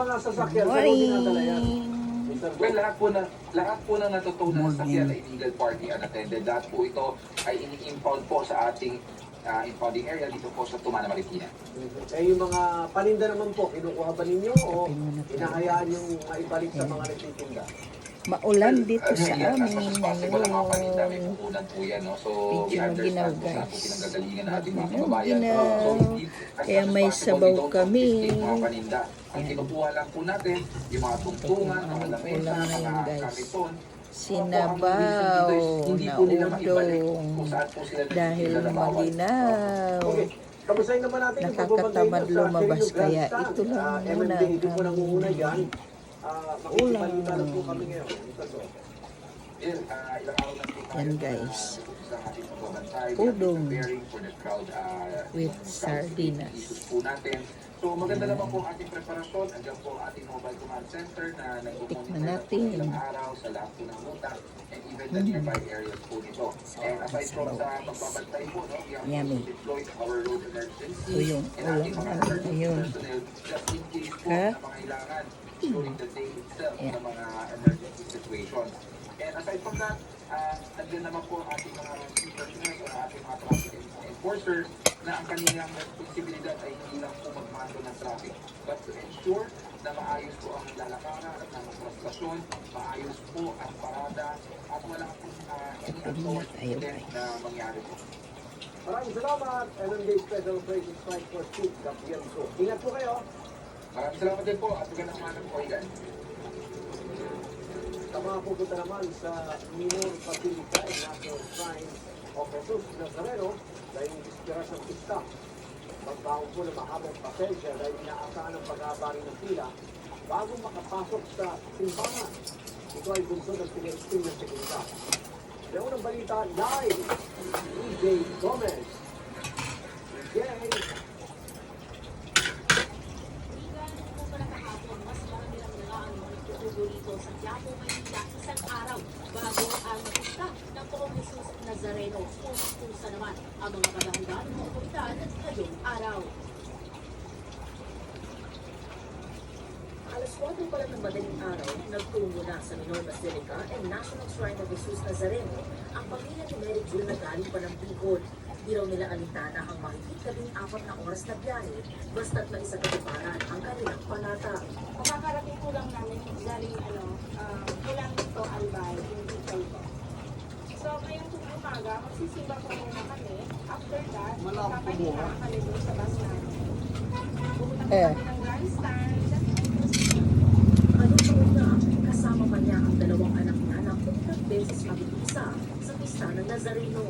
Mga sasakyan, saan mo dinadala yan? Morning. Well, lahat po ng natutunan na sakyan na illegal party unattended. Lahat po ito ay ini-impound po sa ating impounding area dito po sa Tumana, Marikina. Eh, yung mga paninda naman po, kinukuha ba ninyo o hinahayaan yung maibalik sa mga nagtitinda? Maulan dito sa amin Possible ang mga paninda, may ngayon. pupunan po yan. No? So, Medyo we understand maginaw, po saan po guys. pinanggagalingan ng ating mga kababayan. Maginaw. So, hindi, Kaya as may possible, sabaw we don't kami. confiscate mga paninda. Ang Yan. kinukuha lang po natin, yung mga tungtungan, mga Ulam lamesa, ngayon, mga guys. kariton. Sinabaw Hindi na po nila maibalik udong kung saan po sila dahil nagtitinda ng bawal. maginaw. Okay, kamustahin naman natin yung Nakakatamad pagbabagay lumabas, sa kaya Grandstand. ito lang muna MMD, hindi po nangunguna dyan. Ulam. Makikipalita lang po kami ngayon. Ilang araw na po tayo Yan, na guys. sa ating pagbabantay. We are Udong preparing for the crowd, with crowd sardinas. issues po natin. So maganda naman po ang ating preparasyon. Andiyan po ang ating mobile command center na Tikman nag-monitor na po natin. ilang araw sa lahat po ng ruta and even the nearby areas po nito. And aside from sa pagbabantay po, no, we have Yummy. also deployed our road emergency Ito yung and ating ulam mga namin emergency ngayon. personnel just in case po Ha? na mangailangan during the day itself Yeah. ng mga emergency situations. And aside from that, andyan naman po ang ating mga rescue personnel o ang ating mga traffic enforcers na ang kanilang responsibilidad ay hindi lang po magmando ng traffic but to ensure na maayos po ang lalakaran at ng transportasyon, maayos po ang parada at wala po any untoward incident na mangyari po. Maraming salamat, MMD Special Operations Strike Force Chief, Gabriel Co. Ingat po kayo. Maraming salamat din po at magandang umaga po kayo. Sa mga pupunta naman sa Minor Basilica and National Shrine of Jesus Nazareno dahil inspirasyon pista. Magbaon po ng mahabang pasensya dahil inaasahan ang pag-aabari ng pila bago makapasok sa simbahan. Ito ay bunso ng pinag-spin ng seguridad. Yung unang balita live, EJ Gomez. EJ, dito sa Quiapo, Maynila, isang araw bago ang pista ng Poong Jesus Nazareno. Pusa naman ang mga kadahilan ng otoridad ngayong araw. Alas 4 pa lang ng madaling araw, nagtungo na sa Minor Basilica and National Shrine of Jesus Nazareno ang pamilya ni Mary June na galing pa ng Bicol. Di raw nila alintana ang mahigit 14 na oras na biyahe basta't may isa katuparan ang kanilang panata. Makakarating po lang namin galing pulang dito Albay, hindi po. So ngayong umaga, magsisimba po muna kami. After that, papahinga kami doon sa bus namin. Pumunta po kami ng grandstand. Ano na, kasama pa niya ang dalawang anak niya na unang beses mag-isa sa pista ng Nazareno.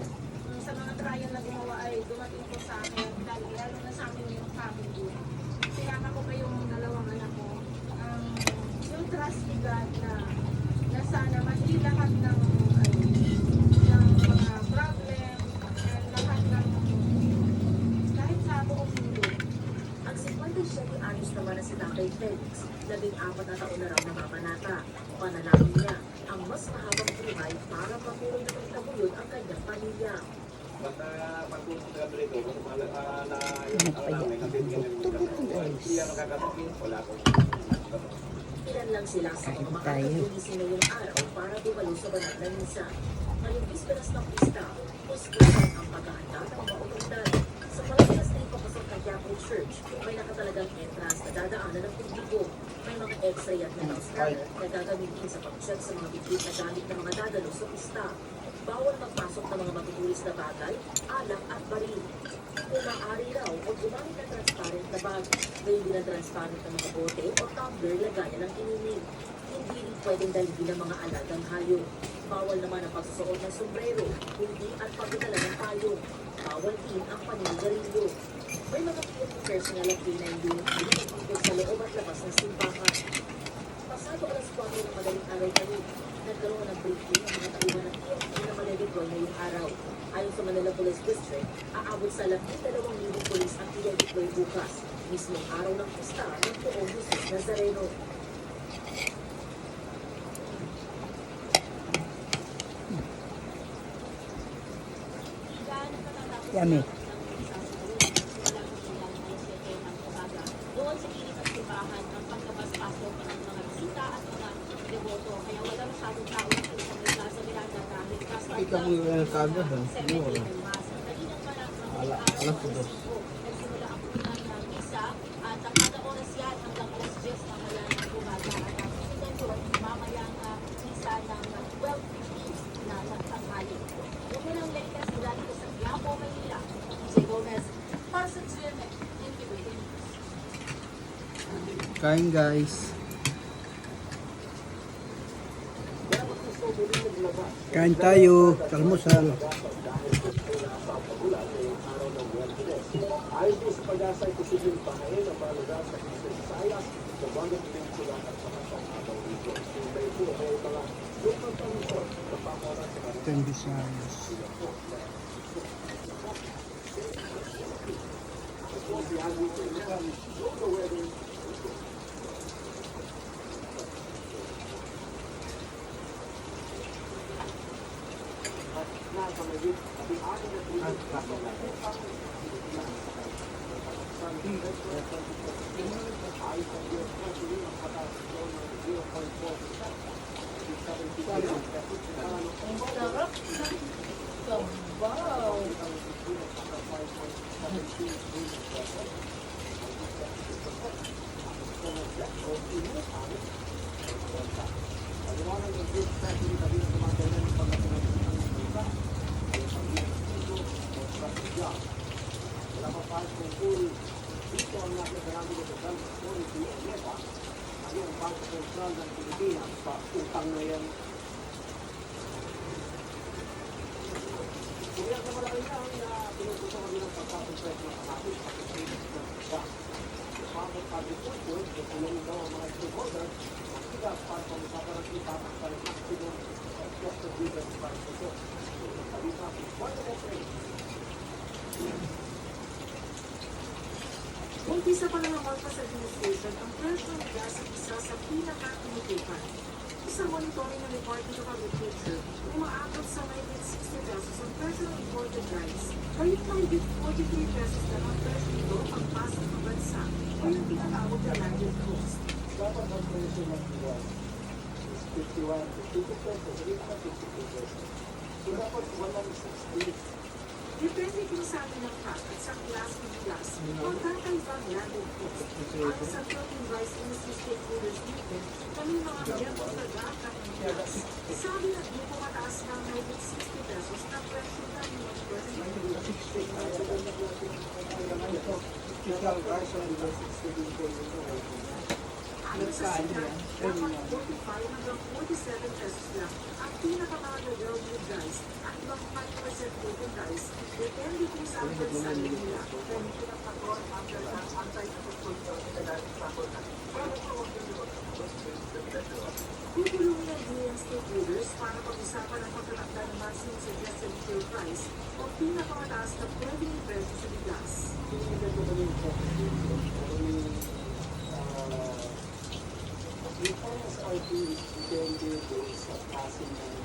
Sa mga trial na gumawa ay dumating po sa akin, lalo na sa amin yung family. Sinama ko pa yung dalawang anak ko. Yung trust ni God na sana mahili lahat ng mga problem and lahat ng kahit sa buong mundo. Ang 57 anyos naman na si Tatay Felix, 14 na taon na raw namamanata. Panalangin niya ang mas mahabang buhay para patuloy na magtaguyod ang kanyang pamilya. basta pagpunta ka dito, kung na yung namin, nabibigyan ng mga siya makakatakin, wala ko. Ilan lang sila sa mga makakagigising ngayong araw para dumalo sa banal na misa. Ngayong bisperas ng pista, puspusan ang paghahanda ng mga otoridad. Sa Palacios State papasok ng Quiapo Church, may nakatalagang entrance na dadaanan ng publiko. May mga x-ray at metal scanner na gagamitin sa pag-check sa mga bitbit na gamit ng mga dadalo sa pista. Bawal magpasok ng mga matutulis na bagay, alak at baril. Kung maaari raw o gumamit ng transparent na bag, gayon din ang transparent na mga bote o tumbler lagayan ng ininig. Hindi rin pwedeng dalhin ng mga alagang hayop. Bawal naman ang pagsusuot ng sombrero, hindi at pagdala ng payong. Bawal din ang paninigarilyo. May mga personal at K9 unit din sa loob at labas ng simbahan. Pasado alas 4 ng madaling araw kami, nagkaroon ng briefing ng mga tauhan ng PNP na malilipol ngayong araw. Ayon sa Manila Police District, aabot sa 12,000 pulis ang i-deploy bukas, mismong araw ng pista ng Poong Jesus Nazareno. Yummy. Doon sa gilid ng simbahan ang pagkabas Bakit ka mo yung kagad? Siguro. Alam ko dos. Nagsimula ang punan ng misa at ang kada oras yan hanggang alas 10 na maya ng umaga at ang susunod doon mamayang misa ng 12:15 na tanghali. Yung unang lecture mula dito sa Quiapo, Manila. J. Gomez, para sa GMA, Integrated News. Kain guys. Kain tayo. Almusal. Ayon po sa pag-asa ay posibleng pahain ang mga lugar sa Eastern Visayas, Zamboanga Peninsula at sa Habang Region. Siyempre po may mga local commission na pangora sa mga Ten Visayas. dito ang nakikarami ng Gulf Authority o NEPA, ano ang Bangko Sentral ng Pilipinas sa utang na yan. Kaya sa malaki lang na pinututo kami ng pagkakontrek ng kahapit sa pagkakontrek ng iba. Bangko Agriculture, tutulong daw ang mga stakeholders ang tigas para pang-usapan ng kita at para maximum cost of living price ito. Sabi sa akin, what the heck? Umpisa pa ng Marcos administration ang presyo ng gas at isa sa pinaka-tumutukan. Isang monitoring ng Department of Agriculture, umaabot sa mahigit 60 pesos ang presyo ng imported rice. Kalit mahigit 43 pesos na ang presyo nito ang pasok ng bansa o yung tinatawag na landed cost. Dapat ang presyo ng buwan is 51 to 50 pesos, hindi pa 50 pesos. So dapat 160. Depende kung saan nilangkat at sa klase ng gas, magkakaiba ang landed cost. Ayon sa Philippine Rice Industry Stakeholders Meeting, kami mga miyembro sa dapat ng gas. Sabi at di pumataas na ang mahigit 60 pesos na presyo ng mga presyo ng ayon sa SIGAR, dapat 45 hanggang 47 pesos lang ang pinakamahal na welded rice at ibang 5% coated rice. Depende kung saan bansa nila. Tutulungan ng DN stakeholders para pag-usapan ang pagkatakda ng maximum suggested fuel price o pinakamataas na pwedeng presyo sa bigas. Yung MSRP depende doon sa klase ng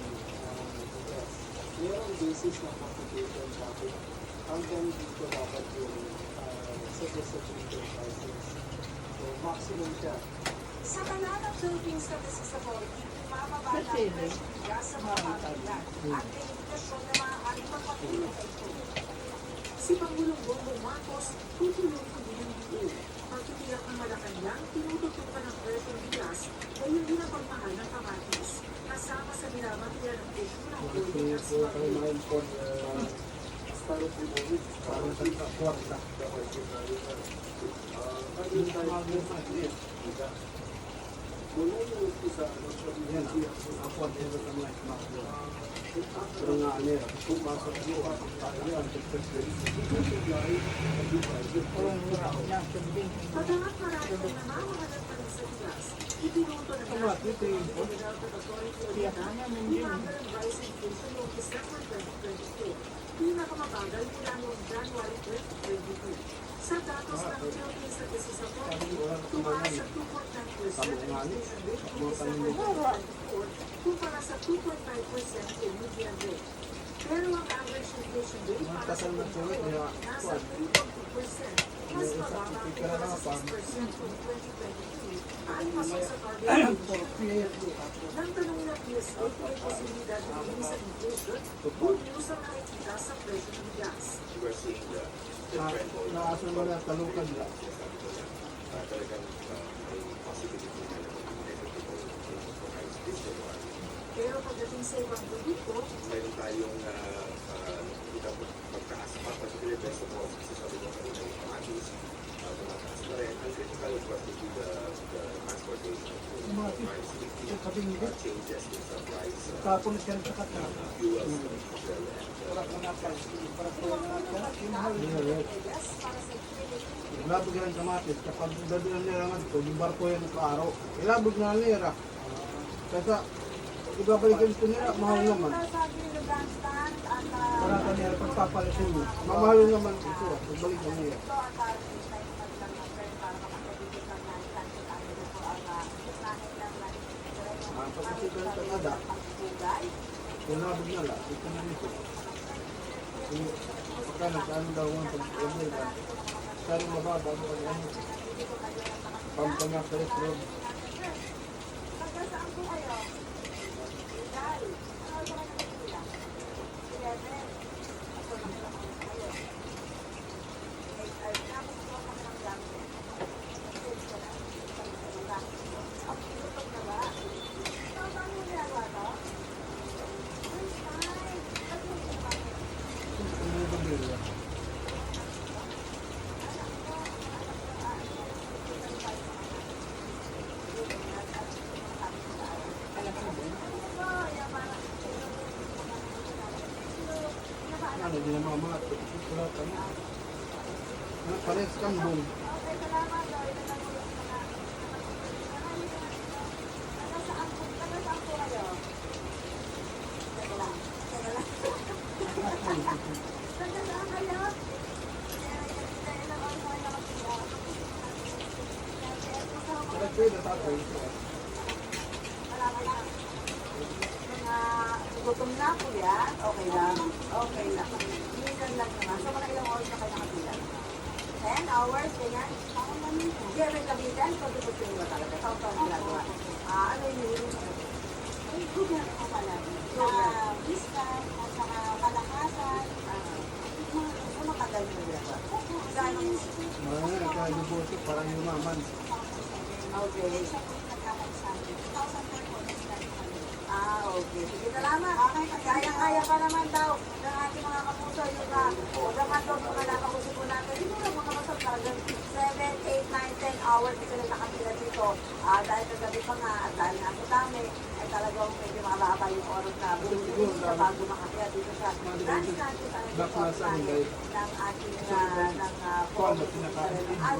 gas. Merong basis ng computation bakit hanggang dito dapat yung suggested retail prices. So maximum siya. Sa tala ng Philippine Statistics Authority, mababa na ang presyo ng gas sa mga pamilya at verifikasyon na maaaring magpatulong kay ito. Si Pangulong Bongbong Marcos, tutulungan din ang DA. Pagtitiyak ng Malacanang, tinututukan ang presyo ng gas ay hindi na pagmahal ng kamatis. Kasama sa binabatian ng presyo ng holding at Ma-import Start of the movie, parang sa kwarta. Mula yung umpisa, yan afford ever ang life map pero nga pumasok yung yan Pagkakat marami ng namamahalan pa rin sa bigas, ipinuto ng National Development Authority o NEDA, umagal ang rice inflation noong December 2022, pinakamabagal mula noong January 2022. Sa datos ng Philippine Statistics Authority, tumaas sa 2.9% ang inflation rate noong December 2024 kumpara sa 2.5% yung median rate. Pero ang average inflation rate para sa Pilipinas nasa 3.2%, mas mababa kumpara sa 6% noong 2023 Ayon sa Carbon nang tanong ng PSA kung may posibilidad na mabilis ang inflation, good news ang nakikita sa presyo ng gas. Naasan mo na talukad lang. Pero pagdating sa ibang produkto, Meron tayong pagtaas pa, particularly best of all, kasi sabi ko kanina yung kamatis, tumataas na rin. Ang critical of course would be the transportation changes in some price Tapos yan sa kata. fuels as well. Ilabog yan ang kamatis. Kapag dadilan nila naman ito, yung barko yan ng kaaraw. Ilabog na nila. Kaya ibabalikan ito nila, mahal naman. Para kanila pagpapalitin mo. Mamahal naman ito. Ibalikan nila. Pagkasitan sa kada, ilabog na lang. Ito na nito. Pagka nagkaan daw ang pag-ibalikan, sarang mababa mo ang ano. Pampanga sa restaurant. Ano, di na mga sulat ano. Parehas kang doon. Pwede tatay. Gutom na po yan. Okay lang. Okay lang. Minsan lang naman. So, mga ilang oras na kayo nakabilan? 10 hours, ganyan? Hindi, may kabilan. Pag-ibig ko ba talaga? Taon-taon ginagawa. Ano yung nililin mo? Program ko pala. Wisdom at saka kalakasan. So, matagal mo ginagawa. Gano'ng... Mga nagkaluboso parang yumaman. Okay. Isa po yung nagkakaisabi. 2004 po, nag-start kami. Okay. Sige, salamat. Kaya-kaya pa naman daw ng ating mga kapuso yung huwag naman daw mga nakapuso po natin. Hindi mo lang mga kasal talagang 7, 8, 9, 10 hours na sila nakapila dito. Dahil kagabi pa nga at dahil nga sa dami, ay talagang medyo makababa yung oras na bulitin sa bago makakaya dito sa dance natin sa ng ating as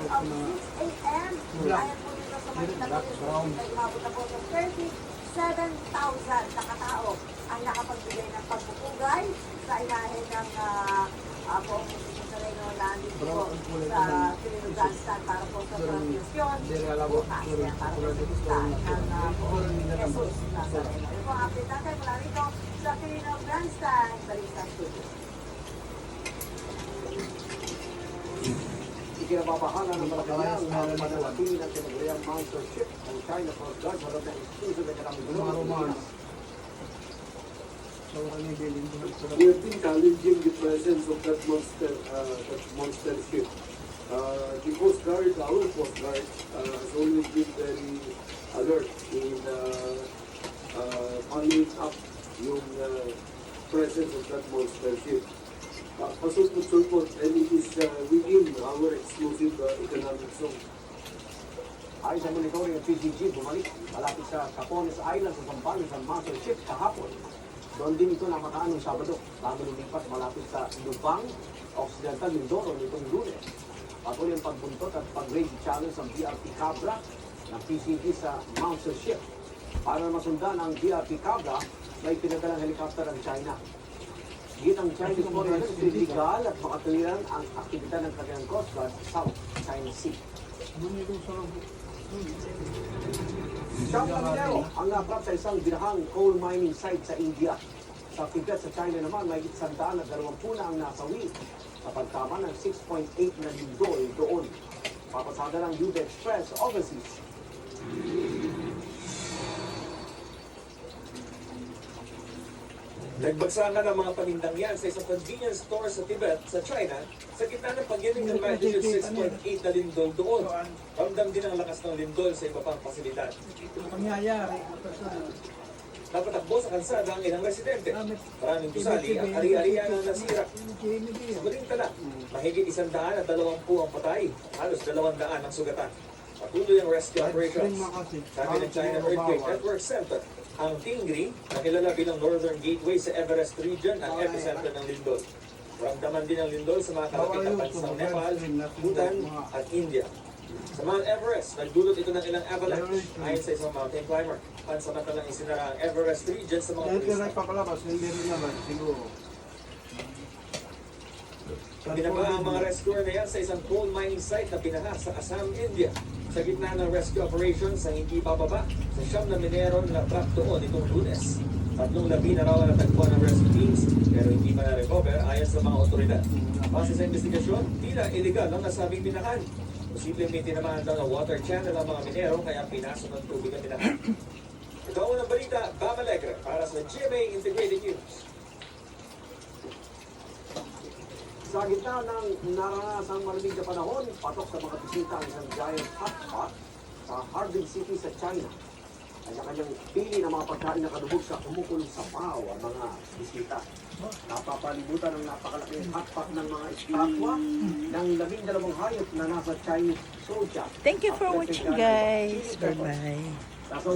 of 6 a.m. Ayan po dito sa Manila Police ay umabot na po sa 37,000 na katao ang nakapagbigay ng pagpupugay sa ilahe ng Poong Sareno na dito po sa Quirino Grandstand para po sa transmisyon bukas yan para po sa listahan ng Poong Jesus Nazareno. Ito po ang update natin mula rito sa Quirino Grandstand, Balikan Studio. Ikinababahala ng Malacanang ang pananatili ng tinaguriang monster ship ng China Coast Guard sa loob ng exclusive economic zone. We have been challenging the presence of that monster ship. The Coast Guard, our Coast Guard, has always been very alert in following up yung presence of that monster ship. Pasupot-supot, and it is within our exclusive economic zone. Ayon sa monitoring ng PCG, bumalik malapit sa Capones Island sa Zambales ang monster ship kahapon. Doon din ito namataan ng Sabado, bago lumipat malapit sa Lubang, Occidental Mindoro nitong Lunes. Patuloy ang pagbuntot at pag-raid challenge ng BRP Cabra ng PCG sa monster ship. Para masundan ang BRP Cabra, may pinadalang helicopter ng China. Git ang Chinese foreigners illegal at makatuwiran ang aktibidad ng kanilang Coast Guard sa South China Sea. Siyang kaminero ang naprap sa isang binahang coal mining site sa India. Sa Tibet sa China naman, may 120 na ang nasawi sa pagkama ng 6.8 na lindol doon. Papasada ng Yuba Express Overseas. Nagbagsakan ng mga panindang yan sa isang convenience store sa Tibet, sa China, sa gitna ng pagyanig ng magnitude 6.8 na lindol doon. Ramdam din ang lakas ng lindol sa iba pang pasilidad. Pangyayari. Napatakbo sa kalsada ang ilang residente. Maraming gusali at ari-arian ang nasira. Sa muling tala, mahigit 120 ang patay, halos 200 ang sugatan. Patuloy ang rescue operations. Sabi ng China Earthquake Network Center, ang Tingri, na kilala bilang Northern Gateway sa Everest region, ang epicenter ng lindol. Ramdaman din ang lindol sa mga kalapit na bansang Nepal, Bhutan at India. Sa Mount Everest, nagdulot ito ng ilang avalanche ayon sa isang mountain climber. Pansamantalang isinara ang Everest region sa mga turista. Papalabas, hindi rin naman, siguro. Binaba ang mga rescuer na yan sa isang coal mining site na pinaha sa Assam, India. Sa gitna ng rescue operations sa hindi bababa sa siyam na minero na trap doon itong Lunes. 3 labi na raw ang natagpuan ng rescue teams pero hindi pa na-recover ayon sa mga otoridad. Base sa investigasyon, tila illegal ang nasabing minahan. Posibleng may tinamahan daw ng water channel ang mga minero kaya pinasok ng tubig ang minahan. Ito ang unang balita, Bam Alegre para sa GMA Integrated News. Sa gitna ng naranasang malamig na panahon, patok sa mga bisita ang isang giant hotpot sa Harbin City sa China. Kanya-kanyang pili ng mga pagkain na kadubog sa kumukulong sapaw ang mga bisita. Napapalibutan ng napakalaking hotpot ng mga estatwa ng 12 hayop na nasa Chinese zodiac. Thank you for watching, guys. Bye-bye.